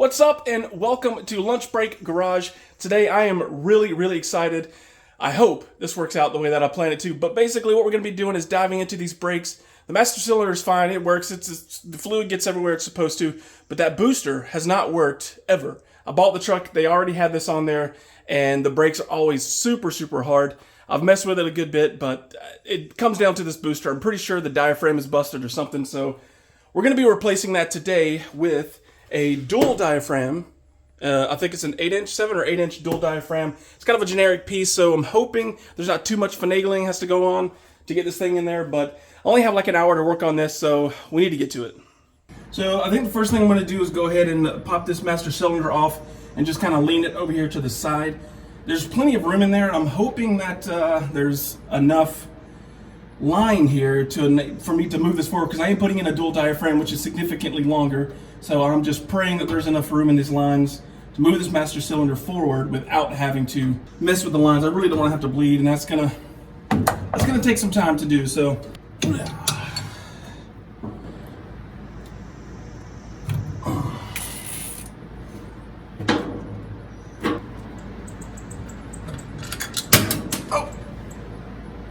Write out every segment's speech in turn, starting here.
What's up and welcome to Lunch Break Garage. Today I am really excited. I hope this works out the way that I planned it to, but basically what we're going to be doing is diving into these brakes. The master cylinder is fine, it works, the fluid gets everywhere it's supposed to, but that booster has not worked ever. I bought the truck, they already had this on there, and the brakes are always super hard. I've messed with it a good bit, but it comes down to this booster. I'm pretty sure the diaphragm is busted or something, so we're going to be replacing that today with a dual diaphragm. I think it's an 8-inch, 7 or 8-inch dual diaphragm. It's kind of a generic piece, so I'm hoping there's not too much finagling has to go on to get this thing in there, but I only have like an hour to work on this, so we need to get to it. So I think the first thing I'm going to do is go ahead and pop this master cylinder off and just kind of lean it over here to the side. There's plenty of room in there, and I'm hoping that there's enough line here for me to move this forward, because I am putting in a dual diaphragm, which is significantly longer. So I'm just praying that there's enough room in these lines to move this master cylinder forward without having to mess with the lines. I really don't want to have to bleed, and that's gonna take some time to do. So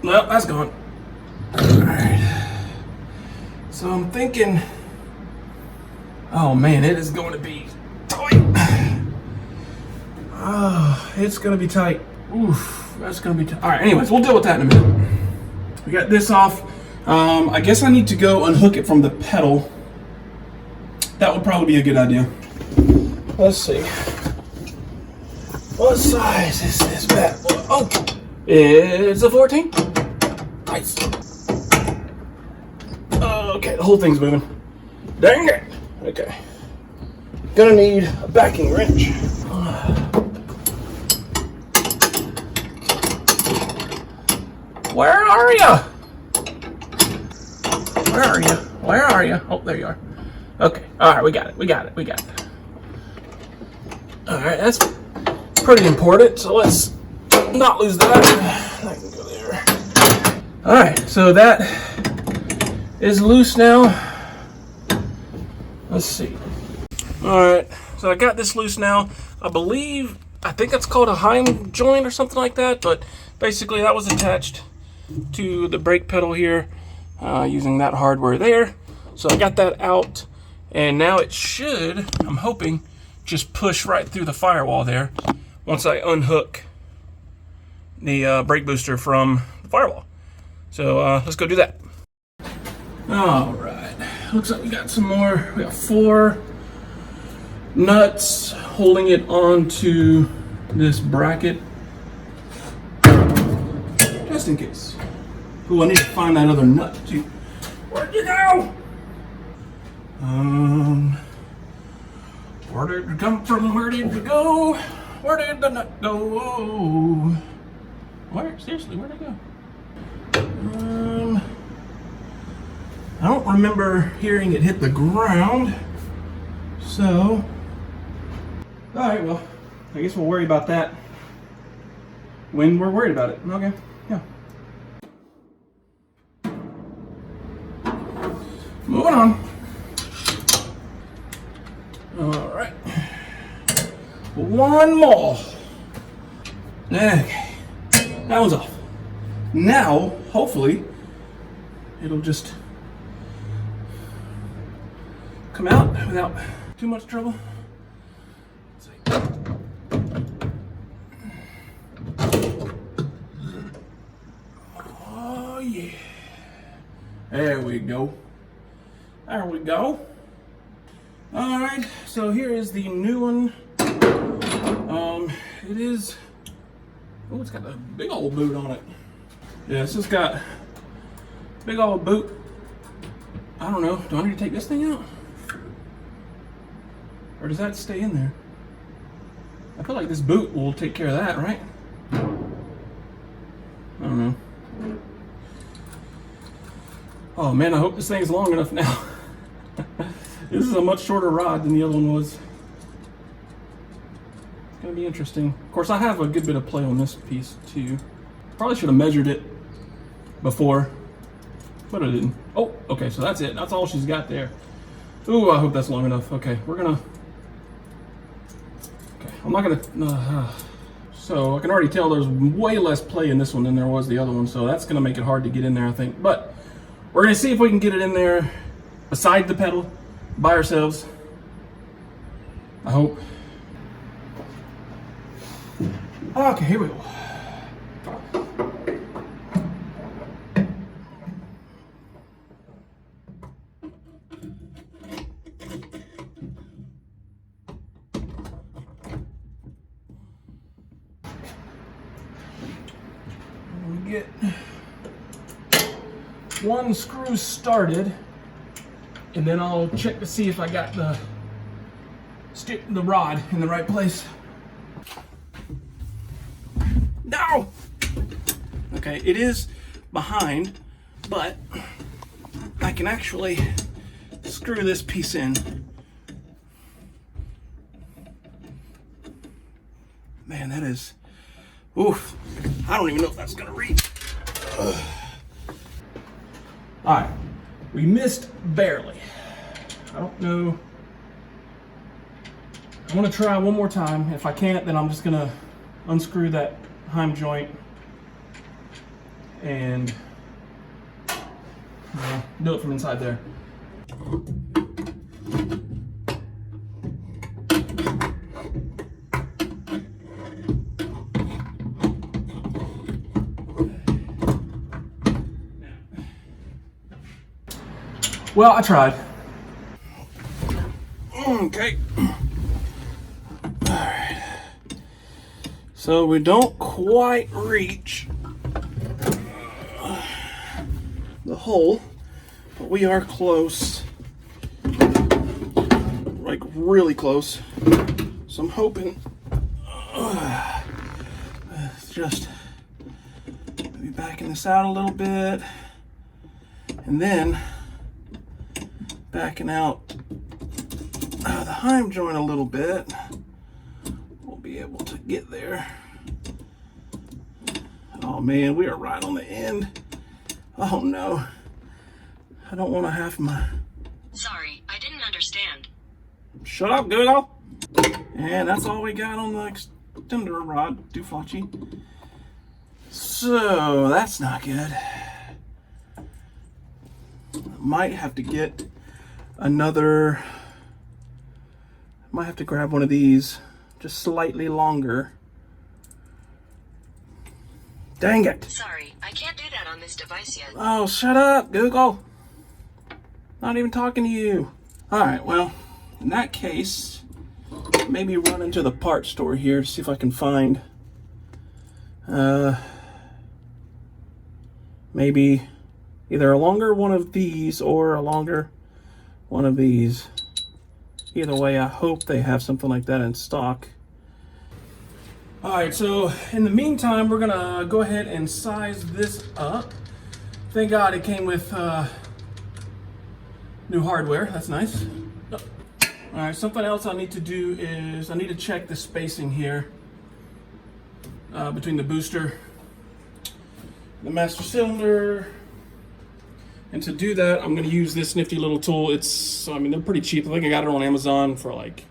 well, that's gone. Alright. So I'm thinking, oh man, it is going to be tight. Oh, it's going to be tight. Oof, that's going to be tight. Alright, anyways, we'll deal with that in a minute. We got this off. I guess I need to go unhook it from the pedal. That would probably be a good idea. Let's see. What size is this bad boy? Oh, it's a 14. Nice. Okay, the whole thing's moving. Dang it. Okay. Gonna need a backing wrench. Where are you? Where are you? Where are you? Oh, there you are. Okay. All right, we got it. All right, that's pretty important. So let's not lose that. I can go there. All right, so that is loose now. Let's see. All right, so I got this loose now. I think that's called a Heim joint or something like that, but basically that was attached to the brake pedal here using that hardware there. So I got that out, and now it should, I'm hoping, just push right through the firewall there once I unhook the brake booster from the firewall. So let's go do that. All right, looks like we got some more. We got 4 nuts holding it onto this bracket, just in case. Ooh, I need to find that other nut too. Where'd you go? Where did it come from? Where did it go? Where did the nut go? Where? Seriously, where'd it go? I don't remember hearing it hit the ground. So, alright, well, I guess we'll worry about that when we're worried about it. Okay, yeah. Moving on. Alright. One more. Okay. That one's off. Now, hopefully, it'll just come out without too much trouble. Let's see. Oh yeah. There we go. There we go. Alright, so here is the new one. It is, oh, it's got a big old boot on it. Yeah, it's just got big old boot. I don't know, do I need to take this thing out? Or does that stay in there? I feel like this boot will take care of that, right? I don't know. Oh man, I hope this thing's long enough now. This is a much shorter rod than the other one was. It's gonna be interesting. Of course, I have a good bit of play on this piece too. Probably should have measured it before, but I didn't. Oh, okay, so that's it. That's all she's got there. Ooh, I hope that's long enough. Okay, we're gonna I'm not gonna, so I can already tell there's way less play in this one than there was the other one, so that's gonna make it hard to get in there, I think. But we're gonna see if we can get it in there beside the pedal by ourselves. I hope. Okay, here we go. We get one screw started, and then I'll check to see if I got the rod in the right place. No! Okay, it is behind, but I can actually screw this piece in. Man, that is, oof. I don't even know if that's gonna reach. Ugh. All right, we missed barely. I don't know. I'm gonna try one more time. If I can't, then I'm just gonna unscrew that heim joint and do it from inside there. Well, I tried. Okay. Alright. So we don't quite reach the hole, but we are close. Like really close. So I'm hoping it's just maybe backing this out a little bit, and then backing out the heim joint a little bit. We'll be able to get there. Oh man, we are right on the end. Oh no. I don't want to have my... Sorry, I didn't understand. Shut up, Google. And that's all we got on the extender rod, dooflachi. So that's not good. Might have to get another, might have to grab one of these just slightly longer. Dang it. Sorry, I can't do that on this device yet. Oh, shut up, Google. Not even talking to you. All right, well, in that case, maybe run into the parts store here to see if I can find maybe either a longer one of these or a longer one of these. Either way, I hope they have something like that in stock. All right, so in the meantime, we're gonna go ahead and size this up. Thank God it came with new hardware. That's nice. Oh. All right, something else I need to do is I need to check the spacing here between the booster, the master cylinder. And to do that, I'm gonna use this nifty little tool. It's, I mean, they're pretty cheap. I think I got it on Amazon for like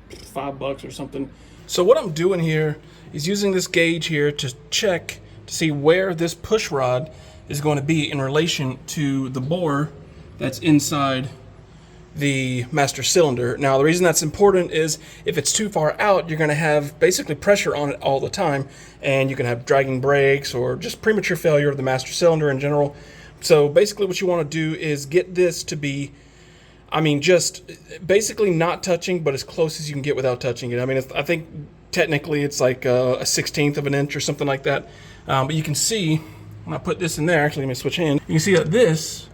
$5 or something. So what I'm doing here is using this gauge here to check to see where this push rod is going to be in relation to the bore that's inside the master cylinder. Now, the reason that's important is if it's too far out, you're gonna have basically pressure on it all the time, and you can have dragging brakes or just premature failure of the master cylinder in general. So basically what you want to do is get this to be, I mean, just basically not touching, but as close as you can get without touching it. I mean, I think technically it's like a 1/16 of an inch or something like that. But you can see, when I put this in there, actually let me switch hands. You can see that this,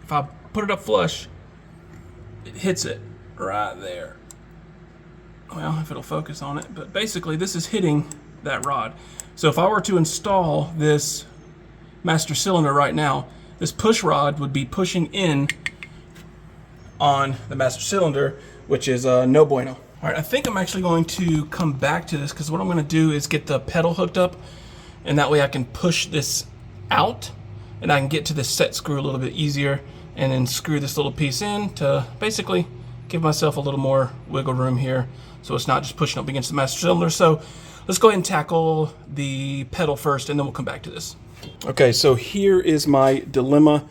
if I put it up flush, it hits it right there. Well, if it'll focus on it, but basically this is hitting that rod. So if I were to install this master cylinder right now, this push rod would be pushing in on the master cylinder, which is no bueno. All right, I think I'm actually going to come back to this because what I'm going to do is get the pedal hooked up, and that way I can push this out and I can get to this set screw a little bit easier, and then screw this little piece in to basically give myself a little more wiggle room here so it's not just pushing up against the master cylinder. So let's go ahead and tackle the pedal first, and then we'll come back to this. Okay, so here is my dilemma.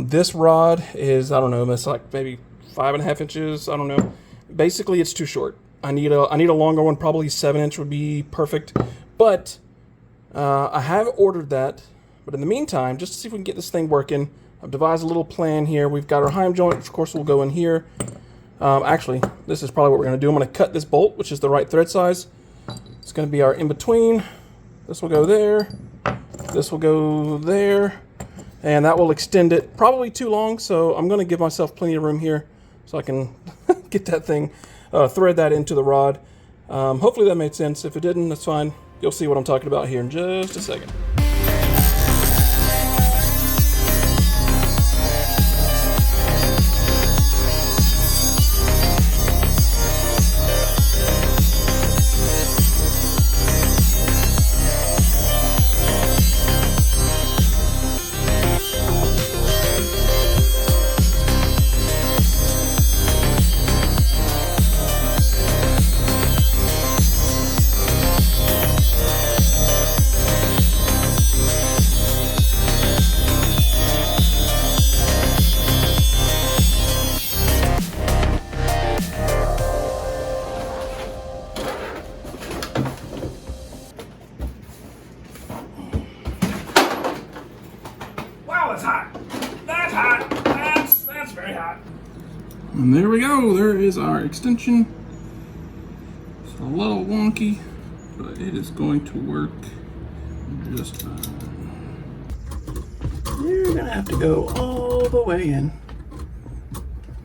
This rod is, I don't know, it's like maybe 5.5 inches. I don't know. Basically, it's too short. I need a longer one. Probably 7-inch would be perfect. But I have ordered that. But in the meantime, just to see if we can get this thing working, I've devised a little plan here. We've got our heim joint, which of course will go in here. Actually, this is probably what we're going to do. I'm going to cut this bolt, which is the right thread size. It's going to be our in-between. This will go there. This will go there. And that will extend it. Probably too long, so I'm going to give myself plenty of room here so I can get that thing, thread that into the rod. Hopefully that made sense. If it didn't, that's fine. You'll see what I'm talking about here in just a second. And there we go, there is our extension. It's a little wonky, but it is going to work just fine. You're gonna have to go all the way in.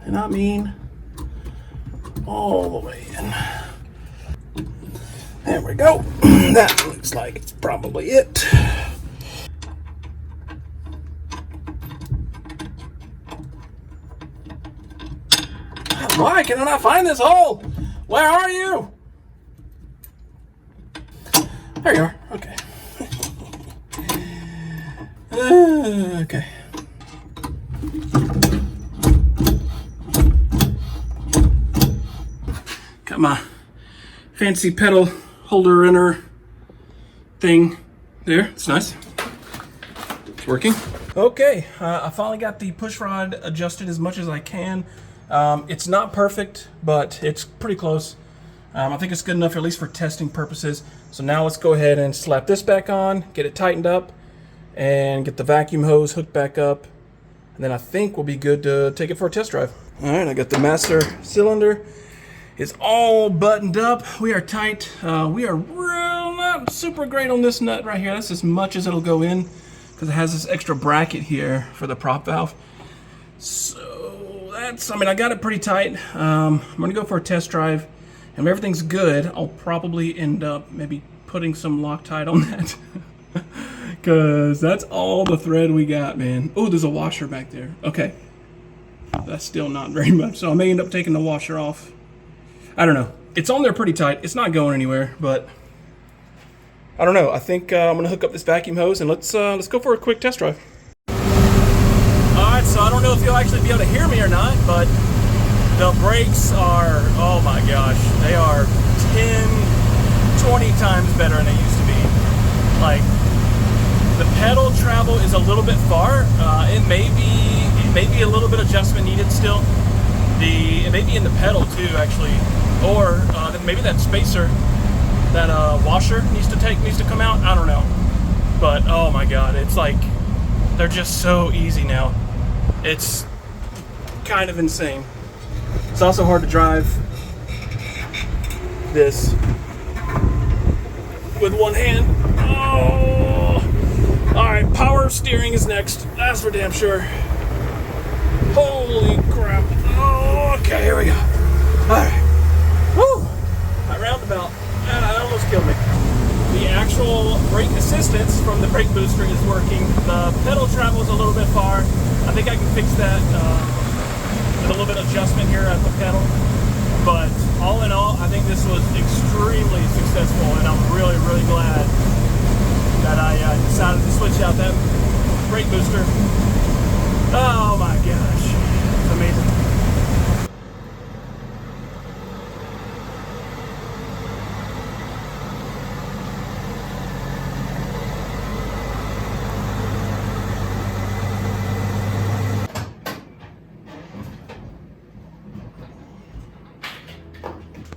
And I mean, all the way in. There we go. That looks like it's probably it. Why can I not find this hole? Where are you? There you are. Okay. Okay. Got my fancy pedal holder inner thing there. It's nice. It's working. Okay, I finally got the push rod adjusted as much as I can. It's not perfect, but it's pretty close. I think it's good enough, at least for testing purposes. So now let's go ahead and slap this back on, get it tightened up, and get the vacuum hose hooked back up. And then I think we'll be good to take it for a test drive. All right, I got the master cylinder. It's all buttoned up. We are tight. We are not super great on this nut right here. That's as much as it'll go in because it has this extra bracket here for the prop valve. So I got it pretty tight. I'm gonna go for a test drive, and if everything's good, I'll probably end up maybe putting some Loctite on that because that's all the thread we got, man. Oh, there's a washer back there. Okay, that's still not very much, so I may end up taking the washer off. I don't know. It's on there pretty tight. It's not going anywhere, but I don't know. I think I'm gonna hook up this vacuum hose and let's go for a quick test drive. Alright, so I don't know if you'll actually be able to hear me or not, but the brakes are, oh my gosh, they are 10, 20 times better than they used to be. Like, the pedal travel is a little bit far. It may be a little bit adjustment needed still. It may be in the pedal too, actually, or maybe that spacer, that washer needs to come out. I don't know, but oh my god, it's like they're just so easy now. It's kind of insane. It's also hard to drive this with one hand. Oh! Alright, power steering is next. That's for damn sure. Holy crap. Oh, okay, here we go. Alright. Woo! That roundabout. That almost killed me. The actual brake assistance from the brake booster is working. The pedal travels a little bit far. I think I can fix that with a little bit of adjustment here at the pedal. But all in all, I think this was extremely successful, and I'm really, really glad that I decided to switch out that brake booster. Oh my gosh, it's amazing.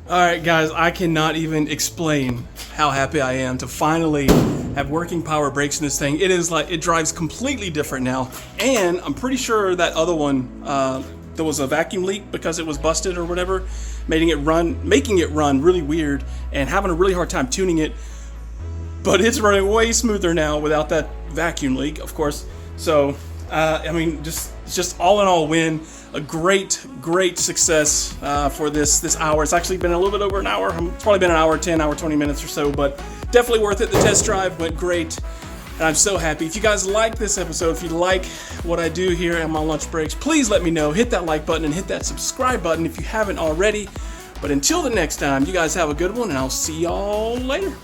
All right, guys, I cannot even explain how happy I am to finally have working power brakes in this thing. It is like, it drives completely different now. And I'm pretty sure that other one, there was a vacuum leak because it was busted or whatever, making it run really weird and having a really hard time tuning it. But it's running way smoother now without that vacuum leak, of course. So, I mean, just all in all win. A great success for this hour. It's actually been a little bit over an hour. It's probably been an hour 10, hour 20 minutes or so, but definitely worth it. The test drive went great, and I'm so happy. If you guys like this episode, if you like what I do here at my lunch breaks, please let me know. Hit that like button and hit that subscribe button if you haven't already. But until the next time, you guys have a good one, and I'll see y'all later.